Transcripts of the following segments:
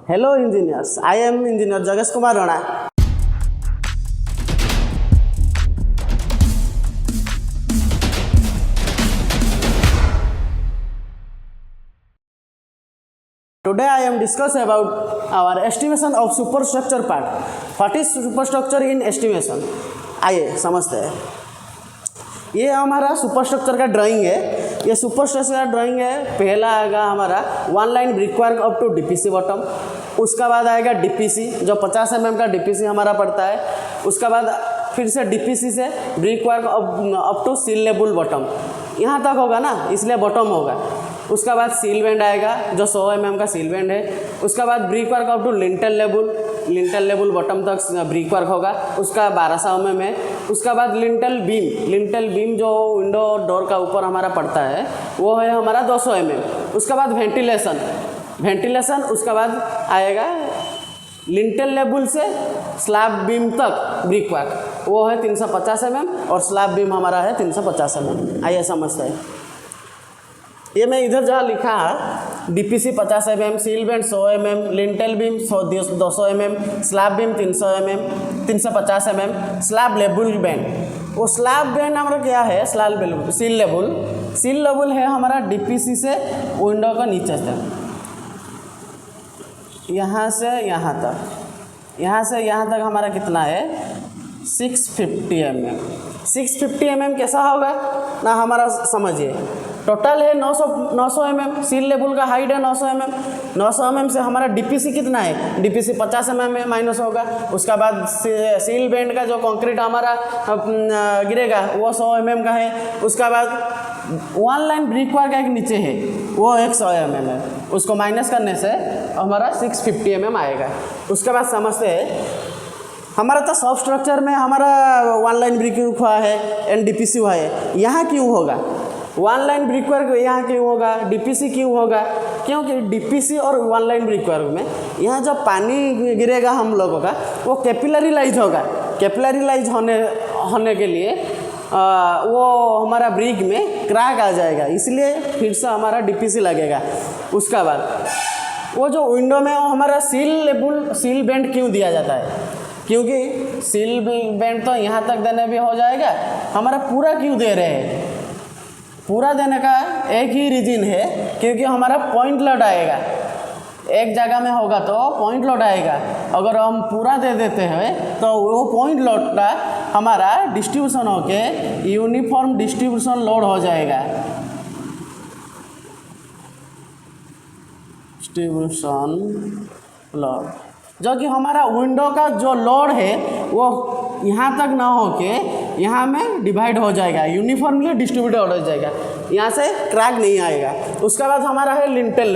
Hello engineers, I am engineer Jagesh Kumar Rana. Today I am discuss about our estimation of superstructure part. What is superstructure in estimation? आइए समझते हैं। ये हमारा superstructure का drawing है। ये superstructure का ड्राइंग है। पहला आएगा हमारा one line brickwork up to DPC bottom. उसका बाद आएगा डीपीसी जो 50 mm का डीपीसी हमारा पड़ता है। उसका बाद फिर से डीपीसी से ब्रिकवर्क अप टू सील लेबल बॉटम, यहाँ तक होगा ना, इसलिए बॉटम होगा। उसका बाद सील बैंड आएगा जो 100 mm का सील बैंड है। उसका बाद ब्रिकवर्क अप टू लिंटल लेबल बॉटम तक ब्रिकवर्क होगा, उसका 1200 mm है। उसका बाद लिंटल बीम जो विंडो डोर का ऊपर हमारा पड़ता है वो है हमारा 200 mm। उसका बाद वेंटिलेशन उसका बाद आएगा लिंटल लेबल से स्लैब बीम तक ब्रिकवर्क, वो है 350 mm और स्लैब बीम हमारा है 350 mm। आइए समझते हैं। ये मैं इधर जहाँ लिखा है DPC 50 mm, seal band 100 mm, lintel beam 200 mm, slab beam 300 mm, 350 mm, slab label band. वो स्लैब बैंड हमारा क्या है? सील लेबल है हमारा डीपीसी से विंडो का नीचे तक, यहाँ से यहाँ तक हमारा कितना है? 650 mm। 650 mm कैसा होगा ना, हमारा समझिए। टोटल है 900 mm, सील लेबल का हाइट है 900 mm। 900 mm से हमारा डीपीसी कितना है? डीपीसी 50 mm में माइनस होगा। उसका बाद सील बैंड का जो कंक्रीट हमारा गिरेगा वो 100 mm का है। उसका बाद वन लाइन ब्रिकवर्क एक नीचे है वो 100 mm है, उसको माइनस करने से हमारा 650 mm आएगा। उसके बाद समझते हैं हमारा तो सॉफ्ट स्ट्रक्चर में हमारा वन लाइन ब्रिकवर्क हुआ है एंड डीपीसी हुआ है। यहाँ क्यों होगा वन लाइन ब्रिकवर्क? यहाँ क्यों होगा डीपीसी क्यों होगा? क्योंकि डीपीसी और वन लाइन ब्रिकवर्क में यहाँ जब पानी गिरेगा हम लोगों का वो कैपिलरीलाइज होगा। कैपिलरीलाइज होने के लिए वो हमारा ब्रिक में क्रैक आ जाएगा, इसलिए फिर से हमारा डीपीसी लगेगा। उसका बाद वो जो विंडो में हमारा सील बैंड क्यों दिया जाता है? क्योंकि सील बैंड तो यहाँ तक देने भी हो जाएगा, हमारा पूरा क्यों दे रहे हैं? पूरा देने का एक ही रीज़न है, क्योंकि हमारा पॉइंट लोड आएगा। एक जगह में होगा तो पॉइंट लोड आएगा, अगर हम पूरा दे देते हैं तो वो पॉइंट लोड का हमारा डिस्ट्रीब्यूशन होके यूनिफॉर्म डिस्ट्रीब्यूशन लोड हो जाएगा। डिस्ट्रीब्यूशन लोड जो कि हमारा विंडो का जो लोड है वो यहाँ तक ना हो के यहाँ में डिवाइड हो जाएगा, यूनिफॉर्मली डिस्ट्रीब्यूटेड हो जाएगा, यहाँ से क्रैक नहीं आएगा। उसके बाद हमारा है लिंटल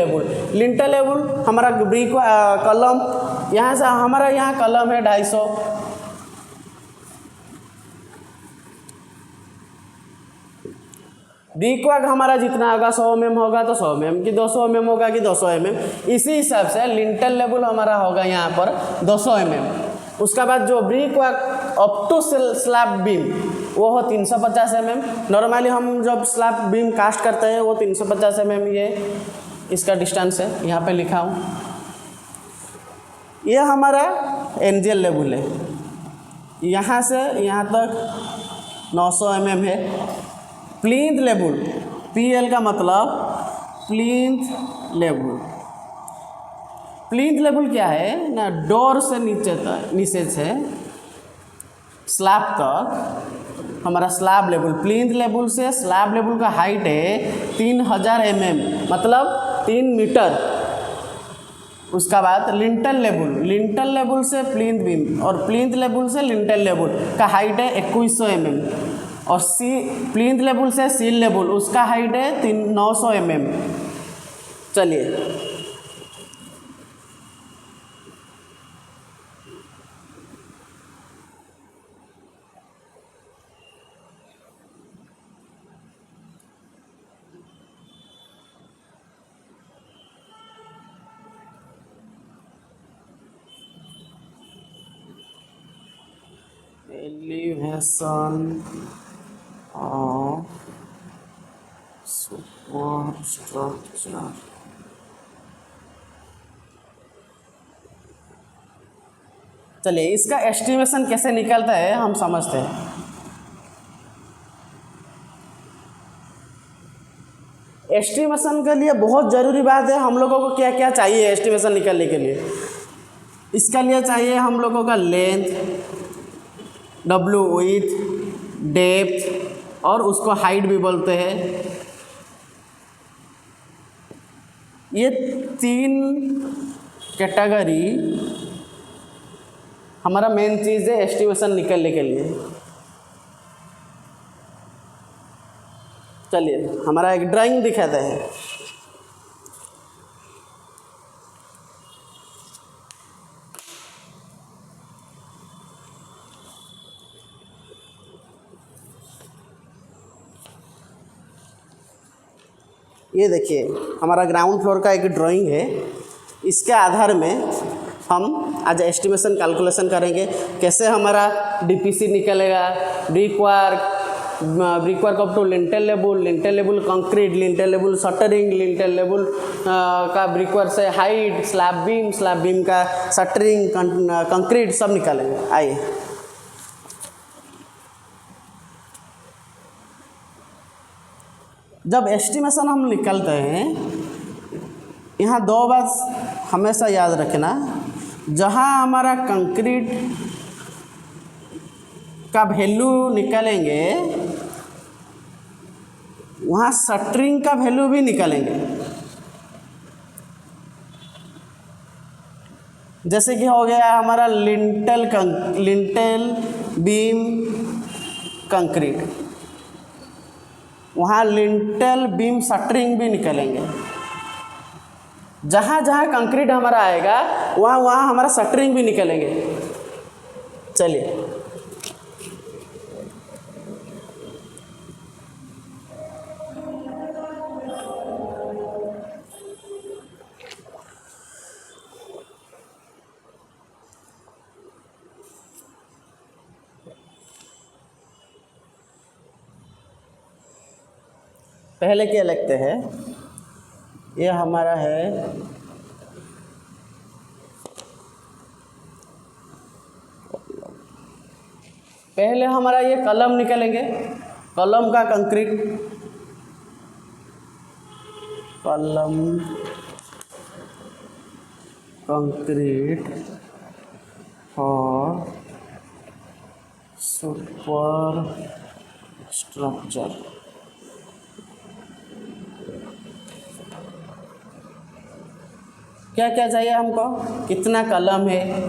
लेबल हमारा ब्रिक कलम, यहाँ से हमारा यहाँ कलम है 250। ब्रिकवर्क हमारा जितना होगा 100 mm होगा तो 100 mm की, 200 mm होगा कि 200 mm। इसी हिसाब से लिंटल लेबल हमारा होगा यहाँ पर 200 mm। उसका बाद जो brickwork up to slab beam वो हो 350 mm। नॉर्मली हम जब स्लैब बीम कास्ट करते हैं वो 350 mm ये इसका डिस्टेंस है, यहाँ पे लिखा हूँ। ये हमारा एनजीएल लेबल है, यहाँ से यहाँ तक 900 mm है। प्लिंथ लेबल, पीएल का मतलब प्लिंथ लेबल क्या है ना, डोर से नीचे से स्लैब तक हमारा स्लैब लेबल। प्लिंथ लेबल से स्लैब लेबल का हाइट है 3000 mm मतलब 3 मीटर। उसका बाद लिंटल लेबल से प्लिंथ बीम और प्लिंथ लेबल से लिंटल लेबल का हाइट है 2100 mm और प्लिंथ लेबल से सील लेबल उसका हाइट है 900 mm। चलिए एलिवेशन of superstructure। चलिए इसका एस्टिमेशन कैसे निकलता है हम समझते हैं। एस्टिमेशन के लिए बहुत ज़रूरी बात है, हम लोगों को क्या क्या चाहिए एस्टिमेशन निकालने के लिए। इसके लिए चाहिए हम लोगों का लेंथ, डब्ल्यू विड्थ, डेप्थ और उसको हाइट भी बोलते हैं। ये 3 कैटेगरी हमारा मेन चीज़ है एस्टिमेशन निकालने के लिए। चलिए हमारा एक ड्राइंग दिखाते हैं। ये देखिए हमारा ग्राउंड फ्लोर का एक ड्राइंग है। इसके आधार में हम आज एस्टिमेशन कैलकुलेशन करेंगे, कैसे हमारा डीपीसी निकलेगा, brick work up to lintel level concrete, lintel level shuttering, lintel level का ब्रिक वर्क से हाइट, स्लैब बीम का शटरिंग, कंक्रीट सब निकालेंगे। आइए जब एस्टिमेशन हम निकालते हैं, यहाँ 2 बात हमेशा याद रखना। जहाँ हमारा कंक्रीट का वैल्यू निकालेंगे वहाँ शटरिंग का वैल्यू भी निकालेंगे। जैसे कि हो गया हमारा लिंटेल बीम कंक्रीट, वहाँ लिंटेल बीम शटरिंग भी निकलेंगे। जहाँ जहाँ कंक्रीट हमारा आएगा वहाँ वहाँ हमारा शटरिंग भी निकलेंगे। चलिए पहले क्या लिखते हैं, ये हमारा है पहले हमारा ये कलम निकलेंगे, कलम का कंक्रीट, कलम कंक्रीट और सुपर स्ट्रक्चर। क्या क्या चाहिए हमको, कितना कलम है,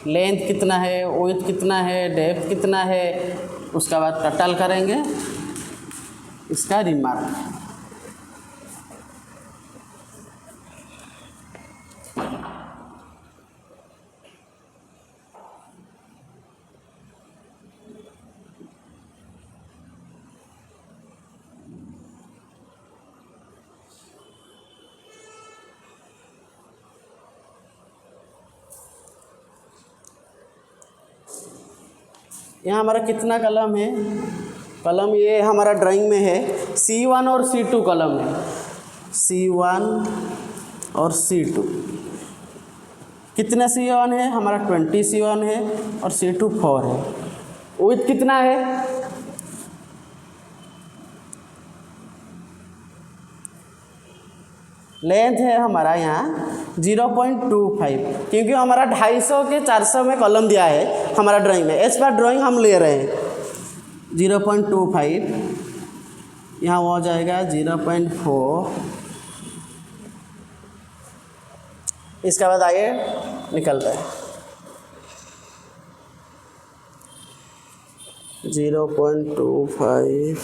लेंथ कितना है, विड्थ कितना है, डेप्थ कितना है, उसका बाद टोटल करेंगे इसका रिमार्क। यहाँ हमारा कितना कलम है, कलम ये हमारा ड्राइंग में है C1 और C2 कलम है, C1 और C2। कितने C1 है, हमारा 20 C1 है और C2 4 है। विड्थ कितना है, लेंथ है हमारा यहाँ 0.25, क्योंकि हमारा 250 के 400 में कॉलम दिया है हमारा ड्राइंग में। एज पर ड्राइंग हम ले रहे हैं 0.25, यहाँ हो जाएगा 0.4। इसके बाद आगे निकलता है 0.25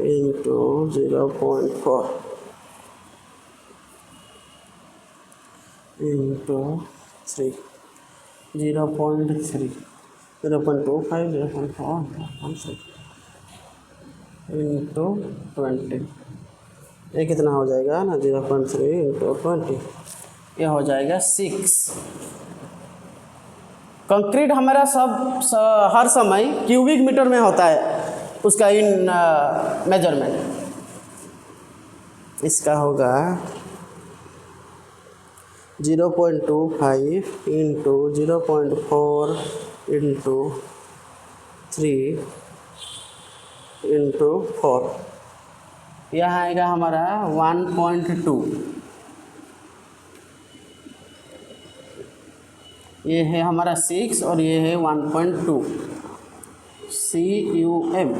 into 0.4 into 3, 0.3, 0.25, 0.4, 0.6 into 20। ये कितना हो जाएगा ना, 0.3 into 20, ये हो जाएगा 6। कंक्रीट हमारा हर समय क्यूबिक मीटर में होता है उसका इन मेजरमेंट। इसका होगा 0.25 इंटू 0.4 इंटू 3 इंटू 4, यह आएगा हमारा 1.2। ये है हमारा 6 और ये है 1.2 CUM।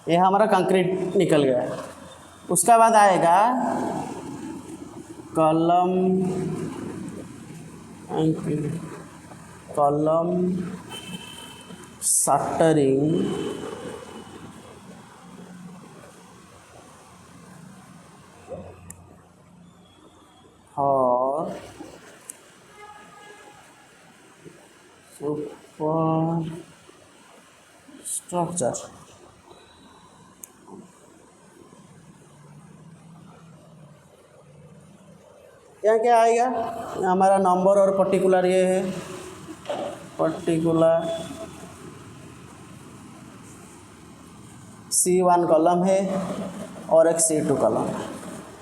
ये हमारा कंक्रीट निकल गया है। उसका बाद आएगा कॉलम शटरिंग और सुपर स्ट्रक्चर। क्या क्या आएगा? हमारा नंबर और पर्टिकुलर ये है, पर्टिकुलर C1 कॉलम है और एक C2 कॉलम है,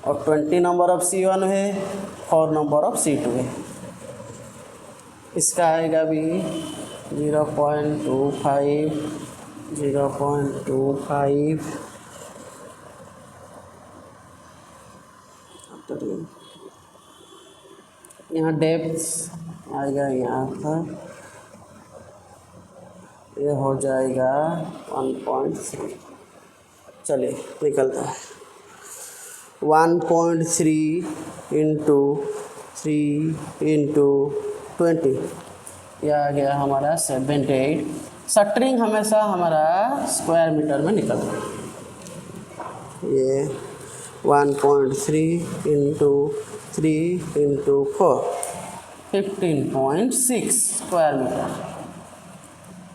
और 20 नंबर ऑफ C1 है, 4 नंबर ऑफ C2 है। इसका आएगा भी 0.25 यहाँ डेप्थ आएगा, यहाँ पर ये हो जाएगा 1.3। चलिए निकलता है 1.3 इंटू 3 इंटू 20, यह आ गया हमारा 78। शटरिंग हमेशा हमारा स्क्वायर मीटर में निकलता है। ये 1.3 इंटू 3 इंटू 4 15.6 स्क्वायर मीटर।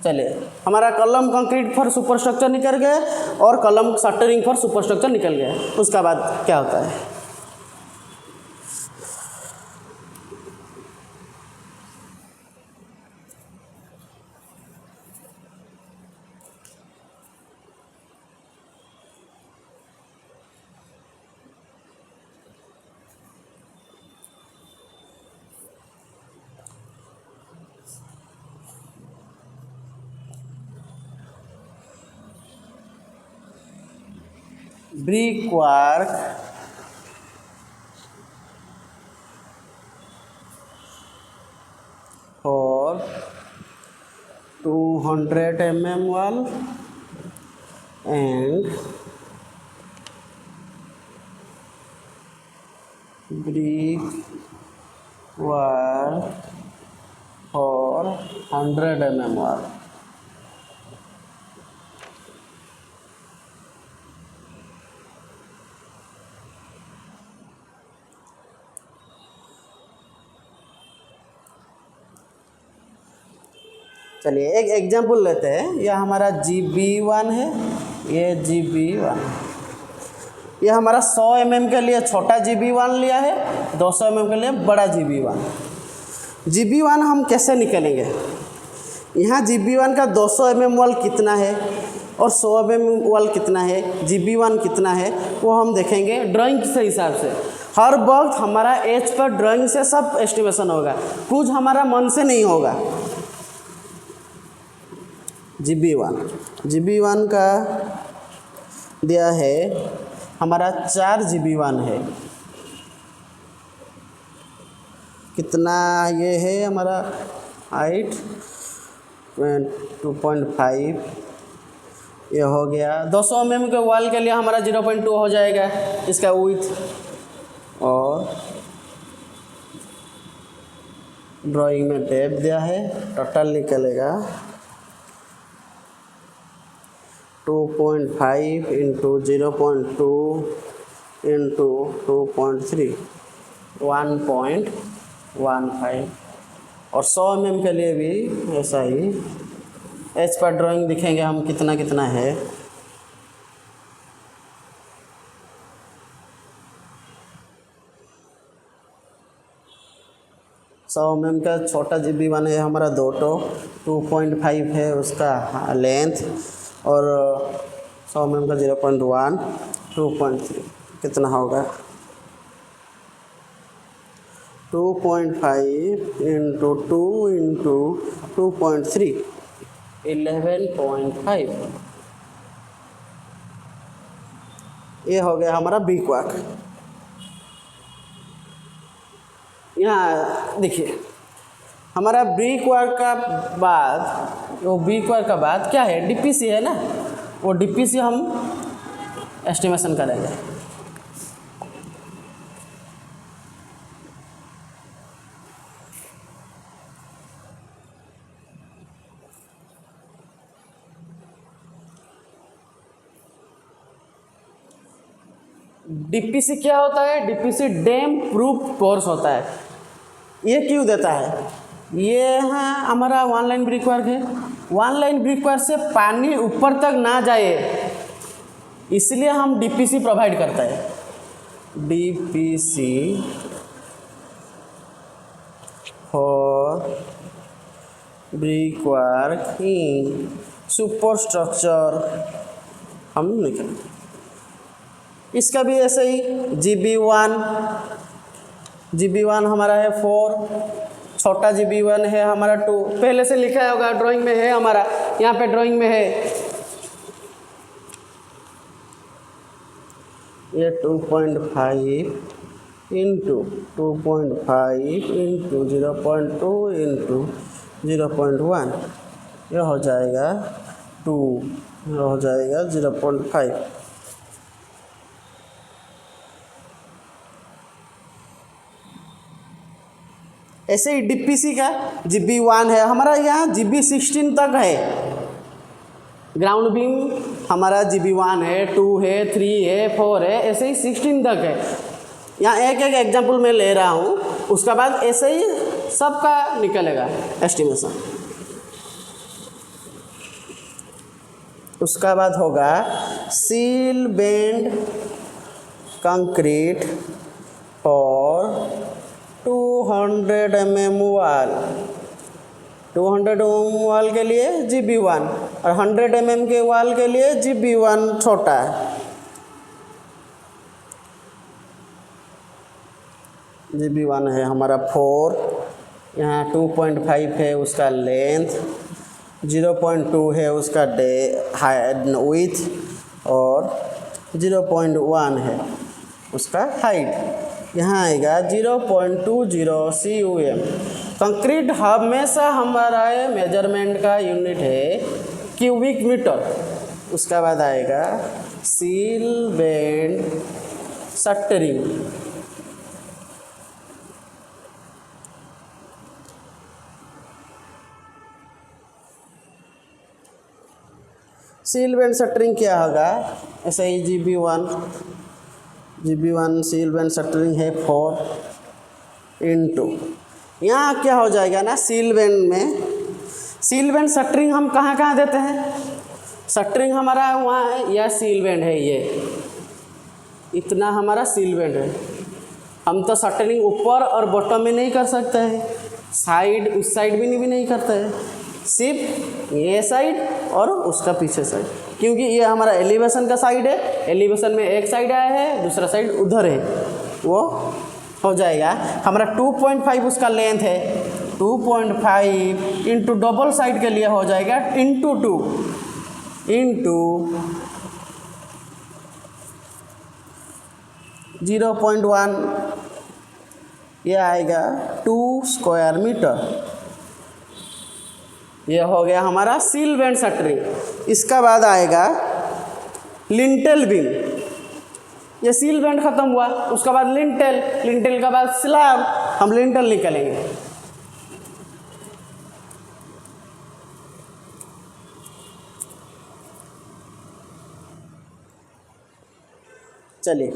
चलिए हमारा column concrete for super structure निकल गया और column shuttering for super structure निकल गया। उसका बाद क्या होता है? Brick work for 200 mm wall and brick work for 100 mm wall. चलिए एक एग्जाम्पल लेते हैं। यह हमारा GB1 है, ये GB1, यह हमारा 100 mm के लिए छोटा GB1 लिया है, 200 mm के लिए बड़ा GB1। GB1 हम कैसे निकालेंगे? यहाँ GB1 का 200 mm वाल कितना है और 100 mm वाल कितना है, GB1 कितना है, वो हम देखेंगे ड्राइंग के हिसाब से। हर वक्त हमारा एज पर ड्राइंग से सब एस्टिमेशन होगा, कुछ हमारा मन से नहीं होगा। GB1 का दिया है हमारा 4 GB1 है, कितना ये है हमारा हाइट 2.5, ये हो गया। 200 mm के वॉल के लिए हमारा 0.2 हो जाएगा इसका विड्थ, और ड्राइंग में डेप्थ दिया है, टोटल निकलेगा 2.5 इंटू 0.2 इंटू 2.3 1.15, और 100 mm के लिए भी ऐसा ही एज पर ड्राइंग दिखेंगे हम कितना कितना है। सौ mm का छोटा GB1 है हमारा 2.5 है उसका लेंथ, और 100 mm का 0.1 2.3 कितना होगा 2.5 इंटू 2 इंटू 2.3 11.5। ये हो गया हमारा ब्रिक वर्क। यहाँ देखिए हमारा ब्रिक वर्क का बाद, वो ब्रिक वर्क का बाद क्या है, डीपीसी है ना, वो डीपीसी हम एस्टिमेशन करेंगे। डीपीसी क्या होता है? डीपीसी डैम प्रूफ कोर्स होता है। ये क्यों देता है? ये है हमारा वन लाइन ब्रिक वर्क है। वन लाइन ब्रिक वर्क से पानी ऊपर तक ना जाए, इसलिए हम डीपीसी प्रोवाइड करता है। DPC for brick work in super structure हम लिखें। इसका भी ऐसे ही GB1 हमारा है 4, छोटा GB1 है हमारा 2। पहले से लिखा होगा, ड्राइंग में है हमारा, यहाँ पे ड्राइंग में है। ये 2.5 इंटू 2.5 इंटू 0.2 इंटू 0.1, यह हो जाएगा 2, यह हो जाएगा 0.5। ऐसे ही डीपीसी का GB1 है हमारा, यहाँ GB16 तक है। ग्राउंड बीम हमारा GB1 है, 2 है, 3 है, 4 है, ऐसे ही 16 तक है। यहाँ एक एक एग्जाम्पल मैं ले रहा हूँ, उसका बाद ऐसे ही सबका निकलेगा एस्टिमेशन। उसका बाद होगा सील बेंड कंक्रीट और 200 mm वाल। 200 mm वाल के लिए GB1 और 100 mm के वाल के लिए GB1 छोटा है। GB1 है हमारा 4, यहाँ 2.5 है उसका लेंथ, 0.2 है उसका विड्थ और 0.1 है उसका हाइट। यहाँ आएगा 0.20 CUM। कंक्रीट हमेशा हमारा मेजरमेंट का यूनिट है क्यूबिक मीटर। उसका बाद आएगा seal bend shuttering. Seal bend shuttering क्या होगा? ऐसे ही GB1 सील बेंड शटरिंग है 4 इंटू, यहाँ क्या हो जाएगा ना, सील बेंड शटरिंग हम कहाँ कहाँ देते हैं? शटरिंग हमारा वहाँ है, यह सील बेंड है, ये इतना हमारा सील बेंड है। हम तो शटरिंग ऊपर और बॉटम में नहीं कर सकते हैं, साइड उस साइड भी नहीं करते हैं, सिर्फ ये साइड और उसका पीछे साइड, क्योंकि ये हमारा एलिवेशन का साइड है। एलिवेशन में एक साइड आया है, दूसरा साइड उधर है, वो हो जाएगा हमारा 2.5 उसका लेंथ है। 2.5 इंटू डबल साइड के लिए हो जाएगा इंटू 2 इंटू 0.1, ये आएगा 2 स्क्वायर मीटर। ये हो गया हमारा सील बेंड शटरिंग। इसका बाद आएगा लिंटेल बीम। ये सील बेंड खत्म हुआ, उसका बाद लिंटेल का बाद स्लैब। हम लिंटेल निकालेंगे। चलिए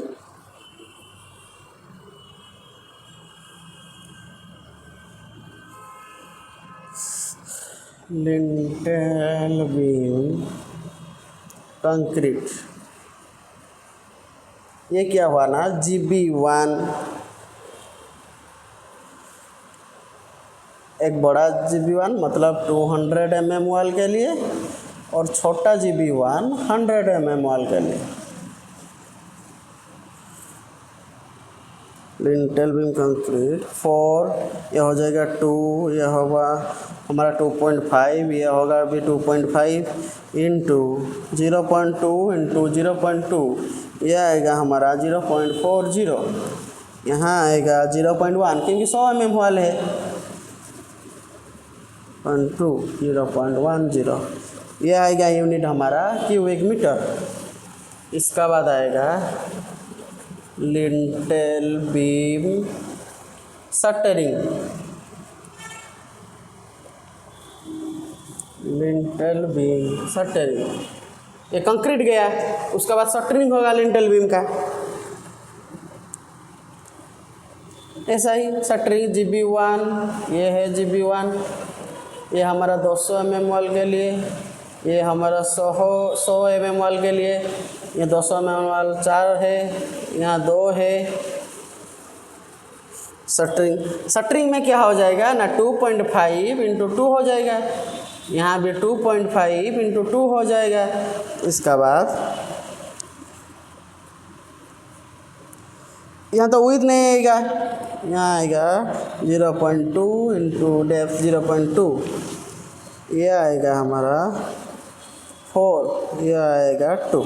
लिंटेल बीम कंक्रीट, ये क्या हुआ ना, GB1 एक बड़ा GB1 मतलब 200 mm वाल के लिए और छोटा GB1 100 mm वाल के लिए। लिंटेल बीम कंक्रीट 4, यह हो जाएगा 2, यह होगा हमारा 2.5, यह होगा भी 2.5 इंटू 0.2 इंटू 0.2, यह आएगा हमारा 0.40, यहाँ आएगा 0.1 क्योंकि 100 mm वाल है 0.10, यह आएगा यूनिट हमारा क्यूबिक मीटर। इसका बाद आएगा lintel beam shuttering, lintel beam shuttering, ये कंक्रीट गया, उसका बाद शटरिंग होगा लिंटेल बीम का। ऐसा ही शटरिंग GB1, ये है GB1, ये हमारा 200 mm वाल के लिए, ये हमारा 100 mm वाल के लिए, ये 200 mm वाल 4 है, यहाँ 2 है। शटरिंग में क्या हो जाएगा ना 2.5 इंटू 2 हो जाएगा, यहाँ भी 2.5 इंटू 2 हो जाएगा। इसका बाद यहाँ तो विड्थ नहीं आएगा, यहाँ आएगा 0.2 इंटू डेप्थ 0.2, यह आएगा हमारा 4, यह आएगा 2।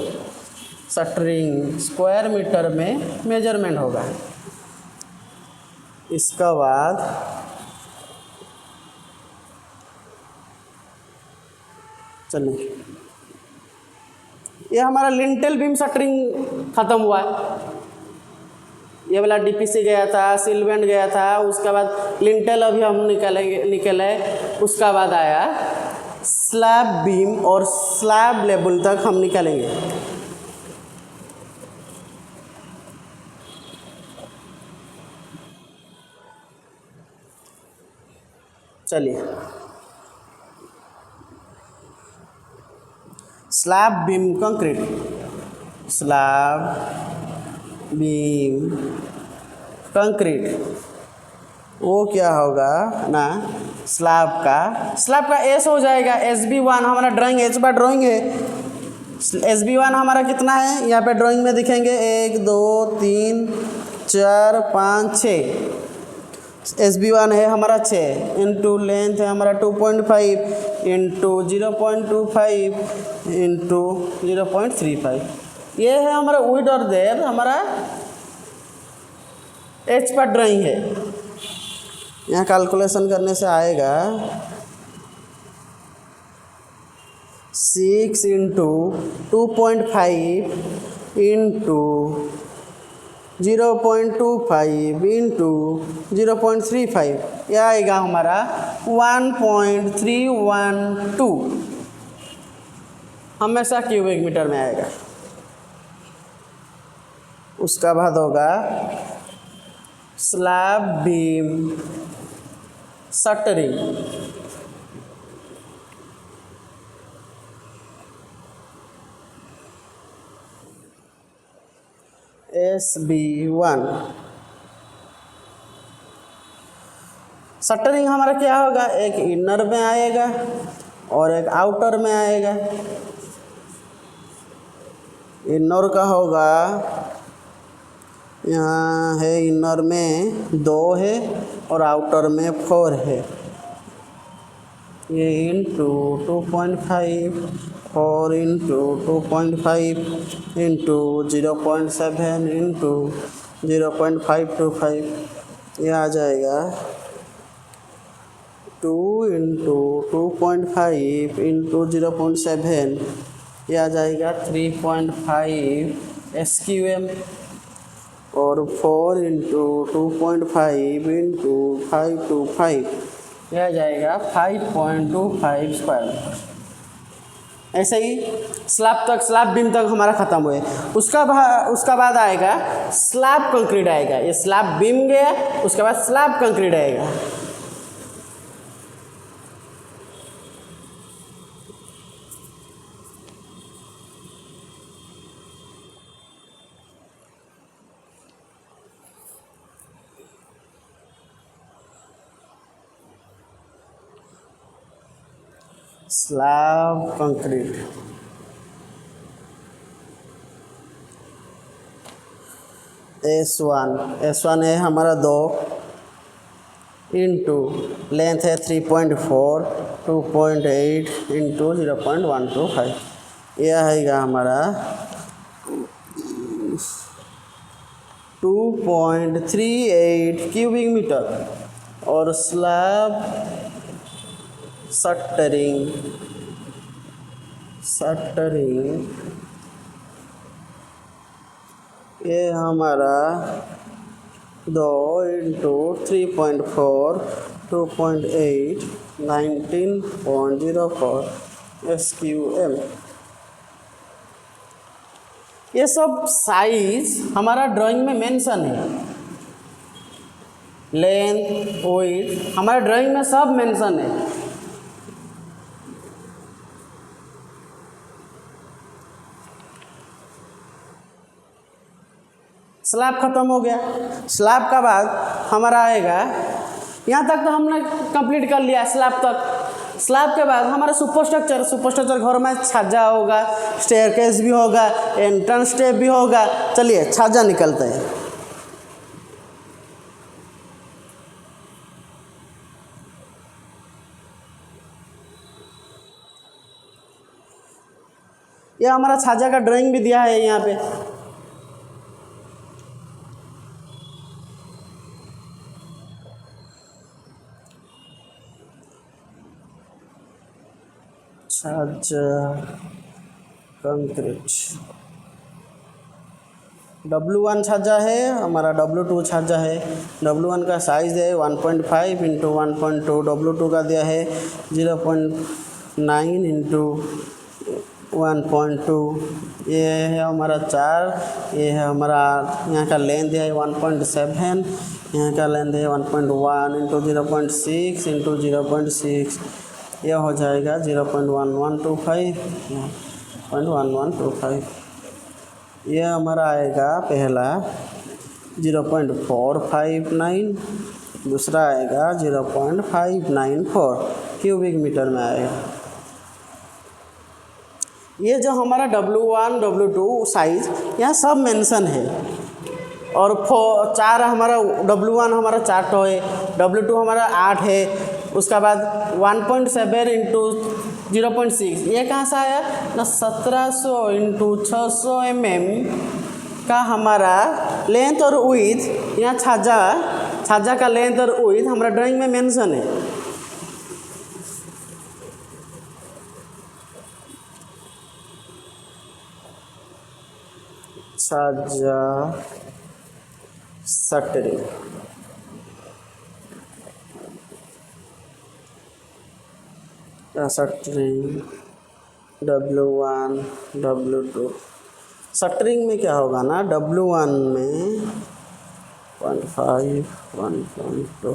शटरिंग स्क्वायर मीटर में मेजरमेंट होगा। इसका बाद चलिए, यह हमारा लिंटेल बीम शटरिंग ख़त्म हुआ है। ये वाला DPC गया था, सिलवेंट गया था, उसके बाद लिंटेल अभी हम निकले, उसका बाद आया स्लैब बीम और स्लैब लेवल तक हम निकालेंगे। चलिए, slab beam concrete, slab beam concrete, वो क्या होगा ना स्लैब का एस हो जाएगा SB1, हमारा ड्राइंग एच बार ड्राइंग है। SB1 हमारा कितना है यहाँ पे ड्राइंग में दिखेंगे 1 2 3 4 5 6, SB1 है हमारा 6 इंटू लेंथ है हमारा 2.5 इंटू 0.25 इंटू 0.35, ये है हमारा विड्थ और डेप्थ, हमारा एच पर ड्राइंग है। यहाँ कैलकुलेशन करने से आएगा 6 इंटू 2.5 इंटू 0.25 इंटू 0.35, यह आएगा हमारा 1.312, हमेशा क्यूबिक मीटर में आएगा। उसका बाद होगा slab beam shuttering, SB1। Shuttering हमारा क्या होगा, एक इनर में आएगा और एक आउटर में आएगा। इनर का होगा, यहाँ है इनर में 2 है और आउटर में 4 है, ये इंटू 2.5, 4 इंटू 2.5 इंटू 0.7 इंटू 0.525, यह आ जाएगा 2 इंटू 2.5 इंटू 0.7, यह आ जाएगा 3.5 SQM, और 4 इंटू 2.5 इंटू 525, यह जाएगा 5.25 स्क्वायर। ऐसे ही स्लैब बीम तक हमारा ख़त्म हुए। उसका बाद आएगा स्लैब कंक्रीट आएगा। ये स्लैब बीम गया, उसके बाद स्लैब कंक्रीट आएगा। स्लैब कंक्रीट S1 है हमारा 2 इंटू लेंथ है 3.4 2.8 इंटू 0.125, यह आएगा हमारा 2.38 क्यूबिक मीटर। और स्लैब शटरिंग ये हमारा 2 इंटू 3.4 2.8 19.04 SQM। ये सब साइज हमारा ड्राइंग में मेंशन है, लेंथ विड्थ हमारा ड्राइंग में सब मेंशन है। स्लैब खत्म हो गया। स्लैब का बाद हमारा आएगा, यहाँ तक तो हमने कंप्लीट कर लिया स्लैब तक। स्लैब के बाद हमारा सुपरस्ट्रक्चर घर में छज्जा होगा, स्टेयरकेस भी होगा, एंट्रेंस स्टेप भी होगा। चलिए छज्जा निकलते हैं। यह हमारा छज्जा का ड्राइंग भी दिया है यहाँ पे। छज्जा कंक्रीट W1 छज्जा है, हमारा W2 छज्जा है। W1 का साइज़ है 1.5 इंटू 1.2, W2 का दिया है 0.9 इंटू 1.2। ये है हमारा 4, ये है हमारा यहाँ का लेंथ है 1.7, यहाँ का लेंथ है 1.1 इंटू 0.6 इंटू 0.6, यह हो जाएगा 0.1125 0.1125। यह हमारा आएगा पहला 0.459, दूसरा आएगा 0.594 क्यूबिक मीटर में आएगा। ये जो हमारा W1 W2 साइज यहाँ सब मेंशन है। और 4 हमारा W1 हमारा 4 टो है, W2 हमारा 8 है, उसका बाद 1.7 इंटू 0.6 ये कहाँ से आया ना, 1700 इंटू 600 mm का हमारा लेंथ और विड्थ। यहाँ छज्जा का लेंथ और विड्थ हमारा ड्राइंग में मेंशन है। छज्जा शटरिंग W1 W2। शटरिंग में क्या होगा ना, W1 में 1.5 1.2।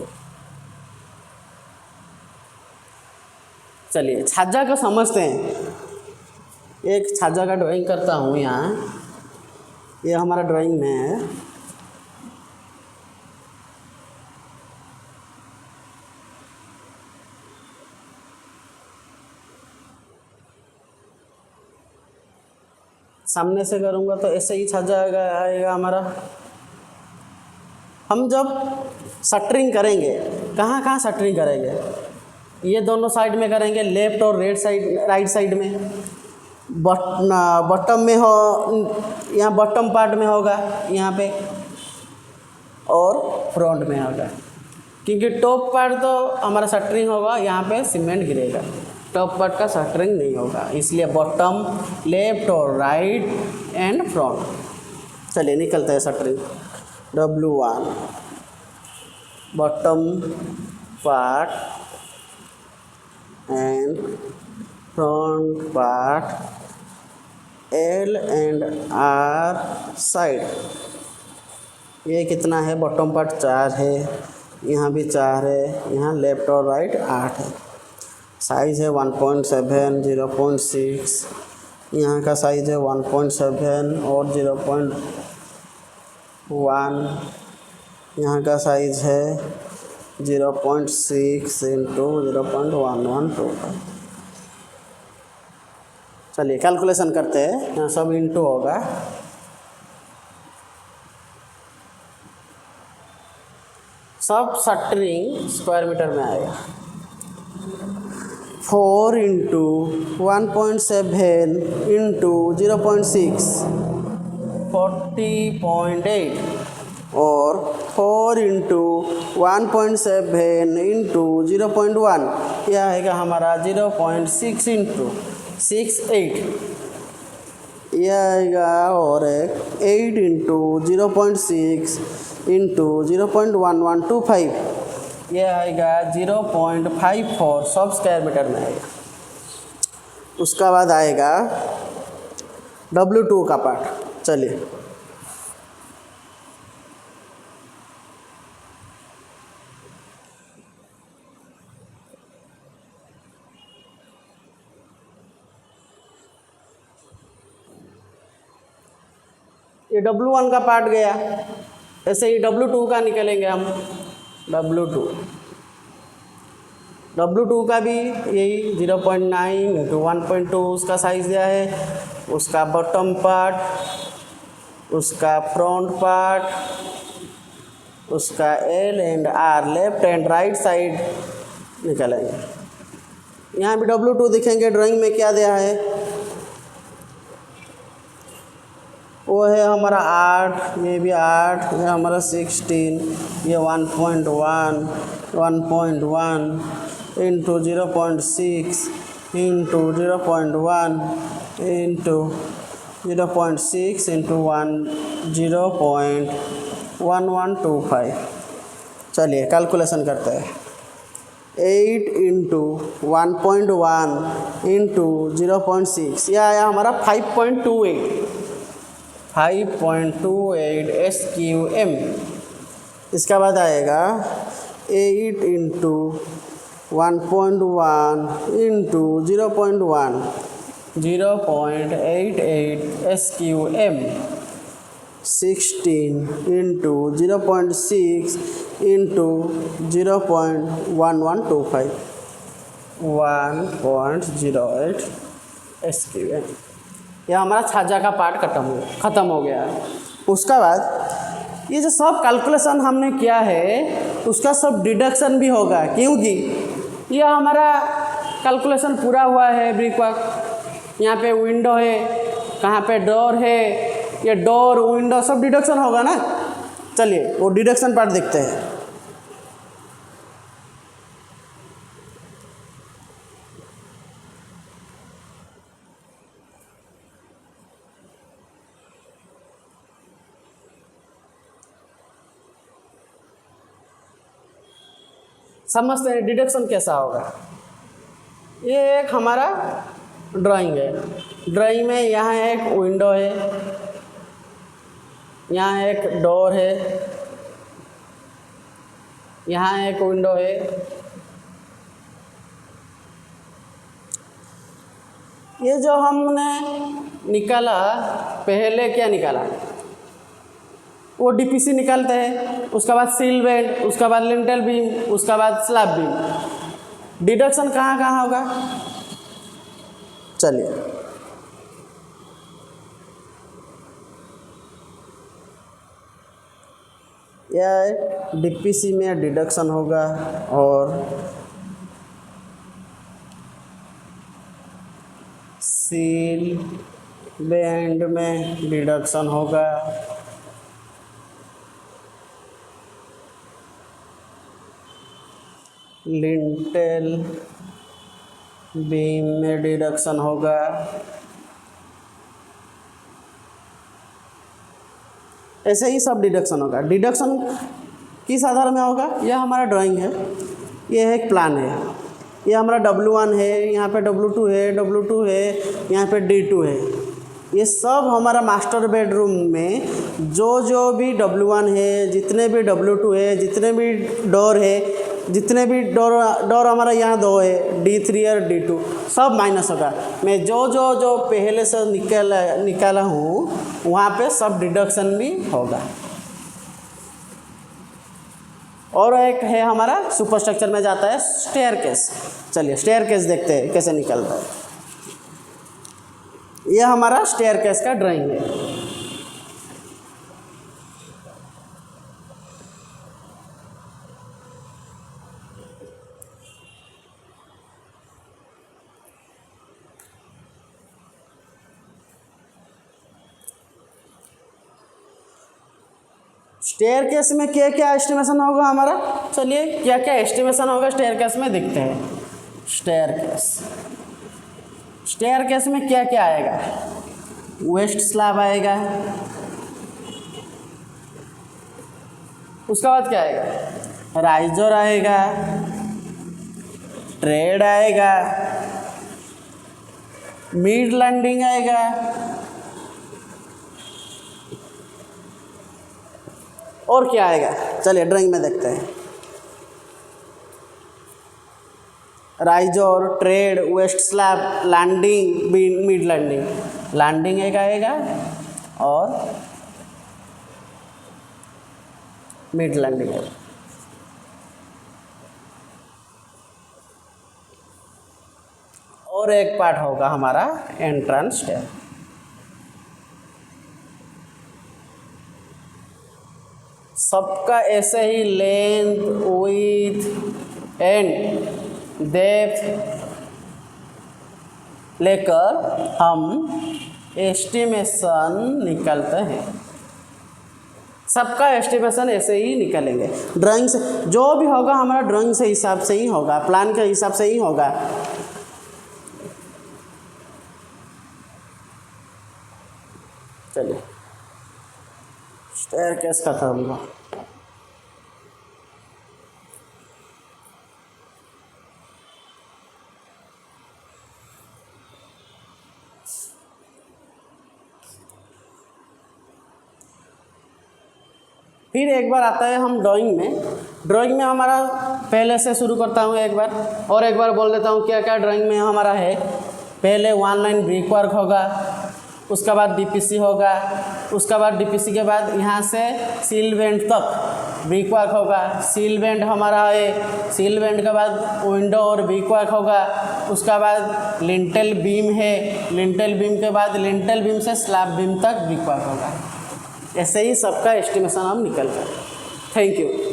चलिए छज्जा को समझते हैं। एक छज्जा का ड्राइंग करता हूँ यहाँ, ये हमारा ड्राइंग में है। सामने से करूँगा तो ऐसे ही छज्जा आएगा हमारा। हम जब शटरिंग करेंगे, कहाँ कहाँ शटरिंग करेंगे, ये दोनों साइड में करेंगे, लेफ्ट और राइट साइड में। बॉटम में हो, यहाँ बॉटम पार्ट में होगा यहाँ पे, और फ्रंट में होगा। क्योंकि टॉप पार्ट तो हमारा शटरिंग होगा, यहाँ पे सीमेंट गिरेगा, टॉप पार्ट का शटरिंग नहीं होगा, इसलिए बॉटम, लेफ्ट और राइट एंड फ्रंट। चलिए निकलते हैं shuttering. W1 bottom part and front part, L and R side. ये कितना है, बॉटम पार्ट 4 है, यहाँ भी 4 है, यहाँ लेफ्ट और राइट 8 है। साइज़ है 1.7 0.6, यहाँ का साइज़ है 1.7 और 0.1, यहाँ का साइज़ है 0.6 इंटू 0.1125। चलिए कैलकुलेशन करते हैं, यहाँ सब इंटू होगा। सब शटरिंग स्क्वायर मीटर में आएगा। 4 इंटू 1.7 इंटू 0.6 40.8 और 4 इंटू 1.7 इंटू 0.1 यह आएगा हमारा 0.6 इंटू 68 यह आएगा और 8 इंटू 0.6 इंटू 0.1125 यह आएगा 0.54 सब स्क्वायर मीटर में आएगा। उसका बाद आएगा W2 का पार्ट। चलिए ये W1 का पार्ट गया, ऐसे ही W2 का निकलेंगे हम। W2 का भी यही 0.9 इंटू 1.2 उसका साइज़ दिया है, उसका बॉटम पार्ट, उसका फ्रंट पार्ट, उसका L and R left and right side निकलेंगे। यहाँ भी W2 दिखेंगे। ड्राइंग में क्या दिया है वो है हमारा 8, ये भी 8, ये हमारा 16, ये 1.1 इंटू 0.6 इंटू 0.1 इंटू 0.6 इंटू 0.1125। चलिए कैलकुलेशन करते हैं। 8 इंटू 1.1 इंटू 0.6 यह आया हमारा 5.28 SQM। इसका बाद आएगा 8 into 1.1 into 0.1 0.88 SQM। 16 into 0.6 into 0.1125 1.08 SQM। यह हमारा छाजा का पार्ट ख़त्म हो गया। उसका बाद ये जो सब कैलकुलेशन हमने किया है उसका सब डिडक्शन भी होगा, क्योंकि यह हमारा कैलकुलेशन पूरा हुआ है ब्रिक वर्क। यहाँ पे विंडो है, कहाँ पे डोर है, ये डोर विंडो सब डिडक्शन होगा ना। चलिए वो डिडक्शन पार्ट देखते हैं। समझते हैं डिडक्शन कैसा होगा। ये एक हमारा ड्राइंग है। ड्राइंग में यहाँ एक विंडो है, यहाँ एक डोर है, यहाँ एक विंडो है। ये जो हमने निकाला पहले क्या निकाला, वो DPC निकालते हैं, उसका बाद सील बेड, उसका बाद लिंटेल बीम, उसका बाद स्लैब बीम। डिडक्शन कहाँ कहाँ होगा चलिए। यह DPC में डिडक्शन होगा और सील बेड में डिडक्शन होगा। लिंटेल बीम में डिडक्शन होगा। ऐसे ही सब डिडक्शन होगा। डिडक्शन किस आधार में होगा, यह हमारा ड्राइंग है, यह एक प्लान है, यह हमारा W1 है, यहाँ पे W2 है, यहाँ पे D2 है। ये सब हमारा मास्टर बेडरूम में जो भी W1 है, जितने भी W2 है, जितने भी डोर है, जितने भी डोर हमारा यहाँ 2 है, D3 और D2, सब माइनस होगा। मैं जो पहले से निकाला हूँ वहाँ पे सब डिडक्शन भी होगा। और एक है हमारा सुपर स्ट्रक्चर में जाता है स्टेयरकेस। चलिए स्टेयरकेस देखते हैं कैसे निकलता है। यह हमारा स्टेयरकेस का ड्राइंग है। स्टेयर केस में क्या क्या एस्टिमेशन होगा हमारा, चलिए क्या क्या एस्टिमेशन होगा स्टेयर केस में देखते हैं। स्टेयर केस में क्या क्या आएगा, वेस्ट स्लैब आएगा, उसके बाद क्या आएगा, राइजर आएगा, ट्रेड आएगा, मिड लैंडिंग आएगा, और क्या आएगा, चलिए ड्राइंग में देखते हैं। Riser, tread, waist slab, landing, mid landing. Landing एक आएगा और मिड लैंडिंग आएगा। और एक पार्ट होगा हमारा एंट्रेंस स्टेयर। सबका ऐसे ही लेंथ, विड्थ एंड डेप्थ लेकर हम एस्टिमेशन निकालते हैं। सबका एस्टिमेशन ऐसे ही निकलेंगे, ड्राइंग से जो भी होगा हमारा ड्राइंग से हिसाब से ही होगा, प्लान के हिसाब से ही होगा। चलिए स्टेयरकेस खत्म हुआ। फिर एक बार आता है हम ड्राइंग में हमारा पहले से शुरू करता हूँ एक बार बोल देता हूँ क्या क्या ड्राइंग में हमारा है। पहले 1 लाइन ब्रिक वर्क होगा, उसका बाद डीपीसी होगा, उसका बाद डीपीसी के बाद यहाँ से सील बेंड तक ब्रिक वर्क होगा। सील बेंड हमारा है, सील बेंड के बाद विंडो और ब्रिक वर्क होगा। उसका बाद लिंटेल बीम है, लिंटेल बीम के बाद लिंटेल बीम से स्लैब बीम तक ब्रिक वर्क होगा। ऐसे ही सबका एस्टिमेशन हम निकल गए। Thank you.